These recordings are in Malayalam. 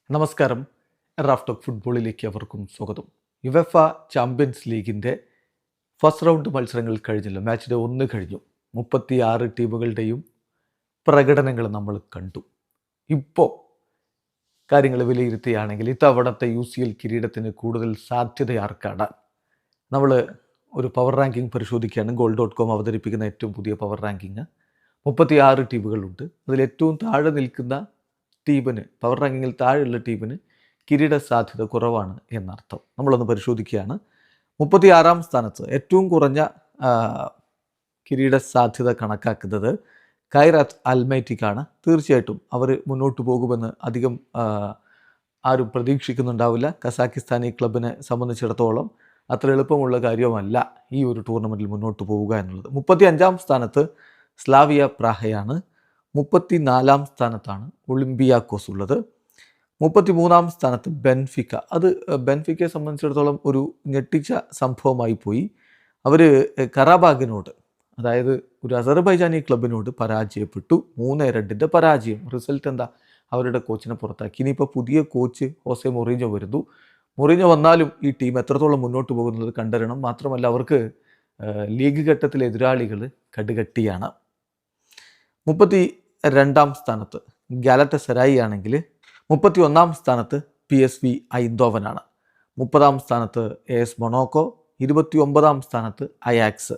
നമസ്കാരം. റാഫ് ടോക്ക് ഫുട്ബോളിലേക്ക് അവർക്കും സ്വാഗതം. യുവെഫ ചാമ്പ്യൻസ് ലീഗിൻ്റെ ഫസ്റ്റ് റൗണ്ട് മത്സരങ്ങൾ കഴിഞ്ഞല്ലോ. മാച്ച് ഡേ 1 കഴിഞ്ഞു. 36 ടീമുകളുടെയും പ്രകടനങ്ങൾ നമ്മൾ കണ്ടു. ഇപ്പോൾ കാര്യങ്ങൾ വിലയിരുത്തുകയാണെങ്കിൽ ഇത്തവണത്തെ UCL കിരീടത്തിന് കൂടുതൽ സാധ്യത ആർക്കാണ്? നമ്മൾ ഒരു പവർ റാങ്കിങ് പരിശോധിക്കുകയാണ്. goal.com അവതരിപ്പിക്കുന്ന ഏറ്റവും പുതിയ പവർ റാങ്കിങ്. 36 ടീമുകളുണ്ട്. അതിൽ ഏറ്റവും താഴെ നിൽക്കുന്ന ടീമിന്, പവർ റാങ്കിങ്ങിൽ താഴെയുള്ള ടീമിന് കിരീട സാധ്യത കുറവാണ് എന്നർത്ഥം. നമ്മളൊന്ന് പരിശോധിക്കുകയാണ്. 36-ാം സ്ഥാനത്ത് ഏറ്റവും കുറഞ്ഞ കിരീട സാധ്യത കണക്കാക്കുന്നത് കൈറാത്ത് അൽമൈറ്റിക്കാണ്. തീർച്ചയായിട്ടും അവർ മുന്നോട്ട് പോകുമെന്ന് അധികം ആരും പ്രതീക്ഷിക്കുന്നുണ്ടാവില്ല. കസാക്കിസ്ഥാനി ക്ലബിനെ സംബന്ധിച്ചിടത്തോളം അത്ര എളുപ്പമുള്ള കാര്യമല്ല ഈ ഒരു ടൂർണമെൻറ്റിൽ മുന്നോട്ട് പോവുക എന്നുള്ളത്. 35-ാം സ്ഥാനത്ത് സ്ലാവിയ പ്രാഹയാണ്. 34-ാം സ്ഥാനത്താണ് ഒളിമ്പിയാക്കോസ് ഉള്ളത്. 33-ാം സ്ഥാനത്ത് ബെൻഫിക്ക. അത് ബെൻഫിക്കയെ സംബന്ധിച്ചിടത്തോളം ഒരു ഞെട്ടിച്ച സംഭവമായി പോയി. അവർ കറാബാഗിനോട്, അതായത് ഒരു അസർബൈജാനി ക്ലബിനോട് പരാജയപ്പെട്ടു. 3-2 പരാജയം. റിസൾട്ട് എന്താ? അവരുടെ കോച്ചിനെ പുറത്താക്കി. ഇനിയിപ്പോൾ പുതിയ കോച്ച് ഹോസെ മൊറീഞ്ഞോ വരുന്നു. മൊറീഞ്ഞോ വന്നാലും ഈ ടീം എത്രത്തോളം മുന്നോട്ട് പോകുന്നത് കണ്ടറിയണം. മാത്രമല്ല അവർക്ക് ലീഗ് ഘട്ടത്തിലെ എതിരാളികൾ കടുകട്ടിയാണ്. 32-ാം സ്ഥാനത്ത് ഗാലറ്റസരായി ആണെങ്കിൽ 31-ാം സ്ഥാനത്ത് PSV ഐന്തോവനാണ്. 30-ാം സ്ഥാനത്ത് AS മൊണോക്കോ. 29-ാം സ്ഥാനത്ത് അയാക്സ്.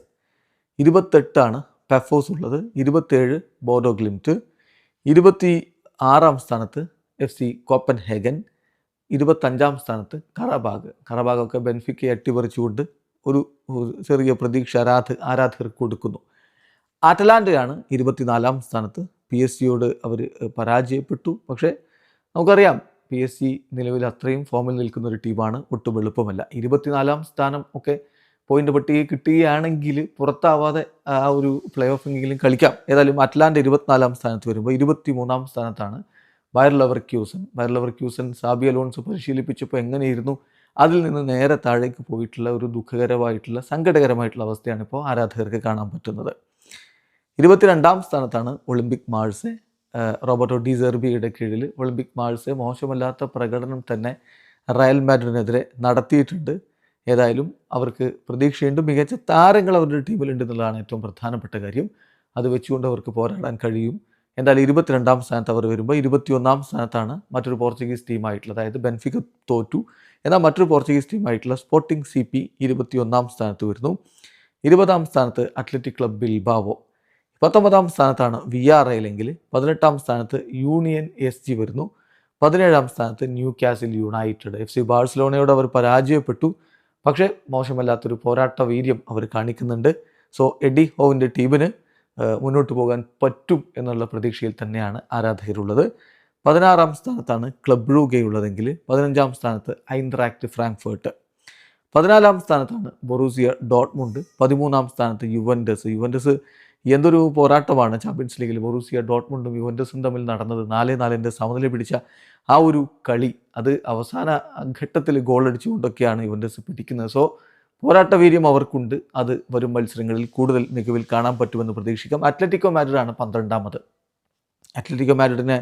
28-ആണ് പെഫോസ് ഉള്ളത്. 27 ബോഡോ ഗ്ലിംറ്റ്. 26-ാം സ്ഥാനത്ത് FC കോപ്പൻഹേഗൻ. 25-ാം സ്ഥാനത്ത് കറാബാഗൊക്കെ ബെൻഫിക്കയെ അട്ടിമറിച്ചുകൊണ്ട് ഒരു ചെറിയ പ്രതീക്ഷ ആരാധകർക്ക് കൊടുക്കുന്നു. അറ്റലാന്റയാണ് 24-ാം സ്ഥാനത്ത്. PSG അവർ പരാജയപ്പെട്ടു. പക്ഷേ നമുക്കറിയാം PSG നിലവിൽ അത്രയും ഫോമിൽ നിൽക്കുന്ന ഒരു ടീമാണ്. ഒട്ടും എളുപ്പമല്ല. 24-ാം സ്ഥാനം ഒക്കെ പോയിന്റ് പട്ടിക കിട്ടുകയാണെങ്കിൽ പുറത്താവാതെ ആ ഒരു പ്ലേ ഓഫെങ്കിലും കളിക്കാം. ഏതായാലും അറ്റ്ലാന്റ 24-ാം സ്ഥാനത്ത് വരുമ്പോൾ 23-ാം സ്ഥാനത്താണ് ബയർ ലെവർക്യൂസൻ. സാബി അലോൺസോ പരിശീലിപ്പിച്ചപ്പോൾ എങ്ങനെയിരുന്നു, അതിൽ നിന്ന് നേരെ താഴേക്ക് പോയിട്ടുള്ള ഒരു ദുഃഖകരമായിട്ടുള്ള സങ്കടകരമായിട്ടുള്ള അവസ്ഥയാണ് ഇപ്പോൾ ആരാധകർക്ക് കാണാൻ പറ്റുന്നത്. 22-ാം സ്ഥാനത്താണ് ഒളിമ്പിക് മാഴ്സെ. റോബർട്ടോ ഡി സെർബിയുടെ കീഴിൽ ഒളിമ്പിക് മാഴ്സെ മോശമല്ലാത്ത പ്രകടനം തന്നെ റയൽ മാഡ്രിഡിനെതിരെ നടത്തിയിട്ടുണ്ട്. ഏതായാലും അവർക്ക് പ്രതീക്ഷയുണ്ട്. മികച്ച താരങ്ങൾ അവരുടെ ടീമിലുണ്ട് എന്നുള്ളതാണ് ഏറ്റവും പ്രധാനപ്പെട്ട കാര്യം. അത് വെച്ചുകൊണ്ട് അവർക്ക് പോരാടാൻ കഴിയും. എന്തായാലും 22-ാം സ്ഥാനത്ത് അവർ വരുമ്പോൾ 21-ാം സ്ഥാനത്താണ് മറ്റൊരു പോർച്ചുഗീസ് ടീമായിട്ടുള്ള, അതായത് ബെൻഫിക്ക തോറ്റു, എന്നാൽ മറ്റൊരു പോർച്ചുഗീസ് ടീമായിട്ടുള്ള സ്പോർട്ടിംഗ് CP 21-ാം സ്ഥാനത്ത് വരുന്നു. 20-ാം സ്ഥാനത്ത് അത്ലറ്റിക് ക്ലബ് ബിൽബാവോ. 19-ാം സ്ഥാനത്താണ് VRL എങ്കിൽ 18-ാം സ്ഥാനത്ത് യൂണിയൻ SG വരുന്നു. 17-ാം സ്ഥാനത്ത് ന്യൂകാസിൽ യുണൈറ്റഡ്. FC ബാഴ്സലോണയോട് അവർ പരാജയപ്പെട്ടു. പക്ഷേ മോശമല്ലാത്തൊരു പോരാട്ട വീര്യം അവർ കാണിക്കുന്നുണ്ട്. സോ എഡി ഹോവിൻ്റെ ടീമിന് മുന്നോട്ട് പോകാൻ പറ്റും എന്നുള്ള പ്രതീക്ഷയിൽ തന്നെയാണ് ആരാധകരുള്ളത്. 16-ാം സ്ഥാനത്താണ് ക്ലബ് ബ്രൂഗെ ഉള്ളതെങ്കിൽ 15-ാം സ്ഥാനത്ത് ഐൻട്രാക്ട് ഫ്രാങ്ക്ഫർട്ട്. 14-ാം സ്ഥാനത്താണ് ബൊറൂസിയ ഡോട്ട്മുണ്ട്. 13-ാം സ്ഥാനത്ത് യുവൻറ്റസ്. എന്തൊരു പോരാട്ടമാണ് ചാമ്പ്യൻസ് ലീഗിൽ ബൊറൂസിയ ഡോട്ട്മുണ്ടും യുവൻറ്റസും തമ്മിൽ നടന്നത്. 4-4 സമനില പിടിച്ച ആ ഒരു കളി, അത് അവസാന ഘട്ടത്തിൽ ഗോളടിച്ചുകൊണ്ടൊക്കെയാണ് യുവൻറ്റസ് പിടിക്കുന്നത്. സോ പോരാട്ട വീര്യം അവർക്കുണ്ട്. അത് വരും മത്സരങ്ങളിൽ കൂടുതൽ മികവിൽ കാണാൻ പറ്റുമെന്ന് പ്രതീക്ഷിക്കാം. അത്ലറ്റിക്കോ മാഡ്രിഡാണ് 12-ാമത്. അത്ലറ്റിക്കോ മാഡ്രിഡിനെ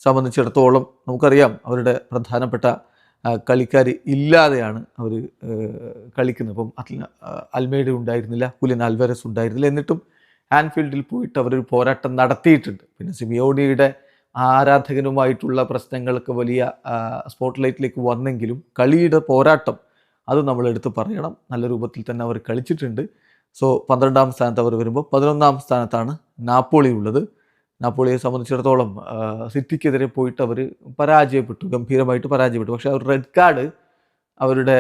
സംബന്ധിച്ചിടത്തോളം നമുക്കറിയാം അവരുടെ പ്രധാനപ്പെട്ട കളിക്കാർ ഇല്ലാതെയാണ് അവർ കളിക്കുന്നത്. ഇപ്പം അൽമേഡ ഉണ്ടായിരുന്നില്ല, ഹുലിയൻ ആൽവാരസ് ഉണ്ടായിരുന്നില്ല. എന്നിട്ടും ആൻഫീൽഡിൽ പോയിട്ട് അവരൊരു പോരാട്ടം നടത്തിയിട്ടുണ്ട്. പിന്നെ സിമിയോണിയുടെ ആരാധകനുമായിട്ടുള്ള പ്രശ്നങ്ങളൊക്കെ വലിയ സ്പോട്ട്ലൈറ്റിലേക്ക് വന്നെങ്കിലും കളിയുടെ പോരാട്ടം അത് നമ്മൾ എടുത്ത് പറയണം. നല്ല രൂപത്തിൽ തന്നെ അവർ കളിച്ചിട്ടുണ്ട്. സോ 12-ാം സ്ഥാനത്ത് അവർ വരുമ്പോൾ 11-ാം സ്ഥാനത്താണ് നാപ്പോളി ഉള്ളത്. നാപ്പോളിയെ സംബന്ധിച്ചിടത്തോളം സിറ്റിക്കെതിരെ പോയിട്ട് അവർ പരാജയപ്പെട്ടു, ഗംഭീരമായിട്ട് പരാജയപ്പെട്ടു. പക്ഷേ അവർ റെഡ് കാർഡ്, അവരുടെ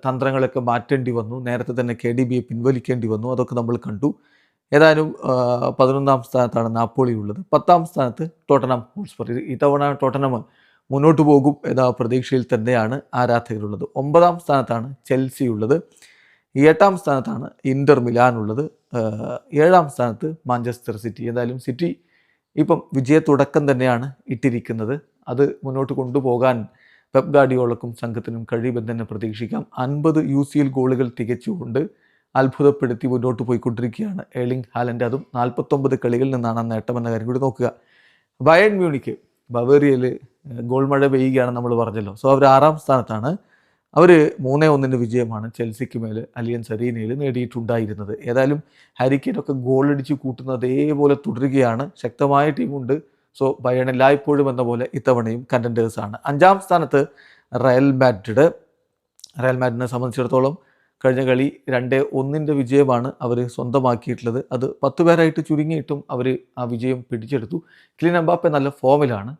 തന്ത്രങ്ങളൊക്കെ മാറ്റേണ്ടി വന്നു. നേരത്തെ തന്നെ KDBയെ പിൻവലിക്കേണ്ടി വന്നു. അതൊക്കെ നമ്മൾ കണ്ടു. ഏതായാലും 11-ാം സ്ഥാനത്താണ് നാപ്പോളി ഉള്ളത്. 10-ാം സ്ഥാനത്ത് ടോട്ടനം ഹോട്ട്സ്പർ. ഇത്തവണ ടോട്ടനം മുന്നോട്ട് പോകും എന്ന പ്രതീക്ഷയിൽ തന്നെയാണ് ആരാധകരുള്ളത്. 9-ാം സ്ഥാനത്താണ് ചെൽസി ഉള്ളത്. 8-ാം സ്ഥാനത്താണ് ഇന്റർ മിലാൻ ഉള്ളത്. 7-ാം സ്ഥാനത്ത് മാഞ്ചസ്റ്റർ സിറ്റി. എന്തായാലും സിറ്റി ഇപ്പം വിജയത്തുടക്കം തന്നെയാണ് ഇട്ടിരിക്കുന്നത്. അത് മുന്നോട്ട് കൊണ്ടുപോകാൻ പെപ് ഗാർഡിയോളക്കും സംഘത്തിനും കഴിയുമെന്ന് തന്നെ പ്രതീക്ഷിക്കാം. 50 UCL ഗോളുകൾ തികച്ചുകൊണ്ട് അത്ഭുതപ്പെടുത്തി മുന്നോട്ട് പോയിക്കൊണ്ടിരിക്കുകയാണ് എർലിംഗ് ഹാലൻഡ്. അതും 49 കളികളിൽ നിന്നാണ് നേട്ടമെന്ന കാര്യം കൂടി നോക്കുക. ബയേൺ മ്യൂണിക്ക് ബവേറിയയിൽ ഗോൾ മഴ പെയ്യുകയാണ് നമ്മൾ പറഞ്ഞല്ലോ. സോ അവർ 6-ാം സ്ഥാനത്താണ്. അവർ 3-1 വിജയമാണ് ചെൽസിക്ക് മേൽ അലിയൻസ് അരീനയിൽ നേടിയിട്ടുണ്ടായിരുന്നത്. ഏതായാലും ഹാരി കെയ്നൊക്കെ ഗോളടിച്ച് കൂട്ടുന്നത് അതേപോലെ തുടരുകയാണ്. ശക്തമായ ടീമുണ്ട്. സോ ബയേൺ എല്ലായ്പ്പോഴും എന്ന പോലെ ഇത്തവണയും കണ്ടൻറ്റേഴ്സാണ്. 5-ാം സ്ഥാനത്ത് റയൽ മാഡ്രിഡ്. റയൽ മാഡ്രിഡിനെ സംബന്ധിച്ചിടത്തോളം കഴിഞ്ഞ കളി 2-1 വിജയമാണ് അവർ സ്വന്തമാക്കിയിട്ടുള്ളത്. അത് 10 പേരായിട്ട് ചുരുങ്ങിയിട്ടും അവർ ആ വിജയം പിടിച്ചെടുത്തു. കിലിയൻ എംബാപ്പെ നല്ല ഫോമിലാണ്.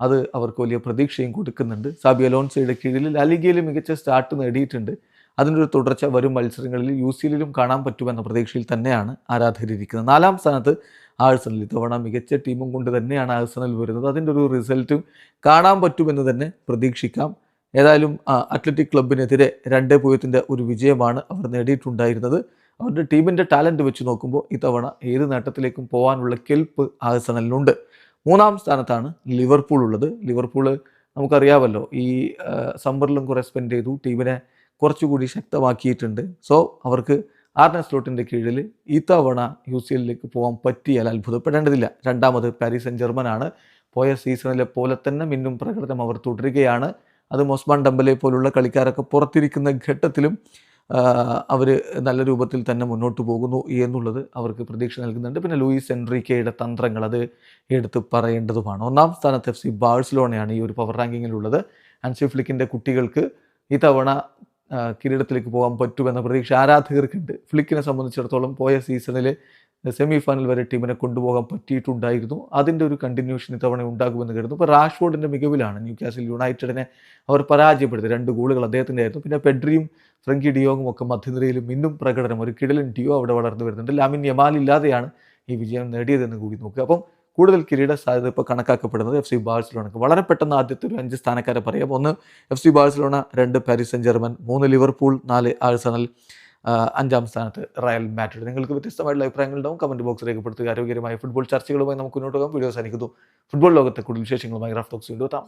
അത് അവർക്ക് വലിയ പ്രതീക്ഷയും കൊടുക്കുന്നുണ്ട്. സാബി അലോൺസോയുടെ കീഴിൽ ലാ ലിഗയിൽ മികച്ച സ്റ്റാർട്ട് നേടിയിട്ടുണ്ട്. അതിൻ്റെ ഒരു തുടർച്ച വരും മത്സരങ്ങളിൽ UCLയിലും കാണാൻ പറ്റുമെന്ന പ്രതീക്ഷയിൽ തന്നെയാണ് ആരാധകരിക്കുന്നത്. 4-ാം സ്ഥാനത്ത് ആഴ്സണൽ. ഇത്തവണ മികച്ച ടീമും കൊണ്ട് തന്നെയാണ് ആഴ്സണൽ വരുന്നത്. അതിൻ്റെ ഒരു റിസൾട്ടും കാണാൻ പറ്റുമെന്ന് തന്നെ പ്രതീക്ഷിക്കാം. ഏതായാലും അത്ലറ്റിക് ക്ലബിനെതിരെ 2-0 ഒരു വിജയമാണ് അവർ നേടിയിട്ടുണ്ടായിരുന്നത്. അവരുടെ ടീമിൻ്റെ ടാലൻറ്റ് വെച്ച് നോക്കുമ്പോൾ ഇത്തവണ ഏത് നേട്ടത്തിലേക്കും പോകാനുള്ള കെൽപ്പ് ആഴ്സണലിനുണ്ട്. 3-ാം സ്ഥാനത്താണ് ലിവർപൂൾ ഉള്ളത്. ലിവർപൂൾ നമുക്കറിയാമല്ലോ, ഈ സമ്മറിലും കുറേ സ്പെൻഡ് ചെയ്തു, ടീമിനെ കുറച്ചുകൂടി ശക്തമാക്കിയിട്ടുണ്ട്. സോ അവർക്ക് ആർനെ സ്ലോട്ടിൻ്റെ കീഴിൽ ഇത്തവണ UCLയിലേക്ക് പോകാൻ പറ്റിയാൽ അത്ഭുതപ്പെടേണ്ടതില്ല. 2-ാമത് പാരീസ് സെൻ ജർമ്മനാണ്. പോയ സീസണിലെ പോലെ തന്നെ മിന്നും പ്രകടനം അവർ തുടരുകയാണ്. അത് ഒസ്മാൻ ഡെംബലെ പോലുള്ള കളിക്കാരൊക്കെ പുറത്തിരിക്കുന്ന ഘട്ടത്തിലും അവർ നല്ല രൂപത്തിൽ തന്നെ മുന്നോട്ട് പോകുന്നു എന്നുള്ളത് അവർക്ക് പ്രതീക്ഷ നൽകുന്നുണ്ട്. പിന്നെ ലൂയിസ് എൻറിക്കയുടെ തന്ത്രങ്ങൾ അത് എടുത്ത് പറയേണ്ടതുമാണ്. 1-ാം സ്ഥാനത്ത് FC ബാഴ്സലോണയാണ് ഈ ഒരു പവർ റാങ്കിങ്ങിലുള്ളത്. ഹാൻസി ഫ്ലിക്കിൻ്റെ കുട്ടികൾക്ക് ഇത്തവണ കിരീടത്തിലേക്ക് പോകാൻ പറ്റുമെന്ന പ്രതീക്ഷ ആരാധകർക്കുണ്ട്. ഫ്ലിക്കിനെ സംബന്ധിച്ചിടത്തോളം പോയ സീസണിൽ സെമി ഫൈനൽ വരെ ടീമിനെ കൊണ്ടുപോകാൻ പറ്റിയിട്ടുണ്ടായിരുന്നു. അതിൻ്റെ ഒരു കണ്ടിന്യൂഷൻ ഇത്തവണ ഉണ്ടാകുമെന്ന് കരുതുന്നു. ഇപ്പോൾ റാഷ്ഫോർഡിൻ്റെ മികവിലാണ് ന്യൂകാസിൽ യുണൈറ്റഡിനെ അവർ പരാജയപ്പെടുത്തി. 2 ഗോളുകൾ അദ്ദേഹത്തിൻ്റെ ആയിരുന്നു. പിന്നെ പെഡ്രിയും ഫ്രങ്കി ഡിയോങ്ങും ഒക്കെ മധ്യനിരയിലും ഇന്നും പ്രകടനം, ഒരു കിടലൻ ഡിയോ അവിടെ വളർന്നു വരുന്നുണ്ട്. ലാമിൻ യമാൽ ഇല്ലാതെയാണ് ഈ വിജയം നേടിയതെന്ന് കൂടി നോക്കുക. അപ്പം കൂടുതൽ കിരീട സാധ്യത ഇപ്പോൾ കണക്കാക്കപ്പെടുന്നത് FC ബാഴ്സലോണക്ക്. വളരെ പെട്ടെന്ന് ആദ്യത്തെ ഒരു 5 സ്ഥാനക്കാരെ പറയാം. 1 FC Barcelona, 2 Paris Sen German, 3 Liverpool, 4 Arsenal, 5-ാം സ്ഥാനത്ത് റയൽ മാഡ്രിഡ്. നിങ്ങൾക്ക് വ്യത്യസ്തമായിട്ടുള്ള അഭിപ്രായങ്ങളുണ്ടാവും. കമൻറ്റ് ബോക്സ് രേഖപ്പെടുത്തുക. ആരോഗ്യകരമായ ഫുട്ബോൾ ചർച്ചകളുമായി നമുക്ക് മുന്നോട്ട് പോകാം. വീഡിയോ അവസാനിക്കുന്നു. ഫുട്ബോൾ ലോകത്തെ കൂടുതൽ വിശേഷങ്ങളുമായി റാഫ് ടോക്സ് വീണ്ടും എത്താം.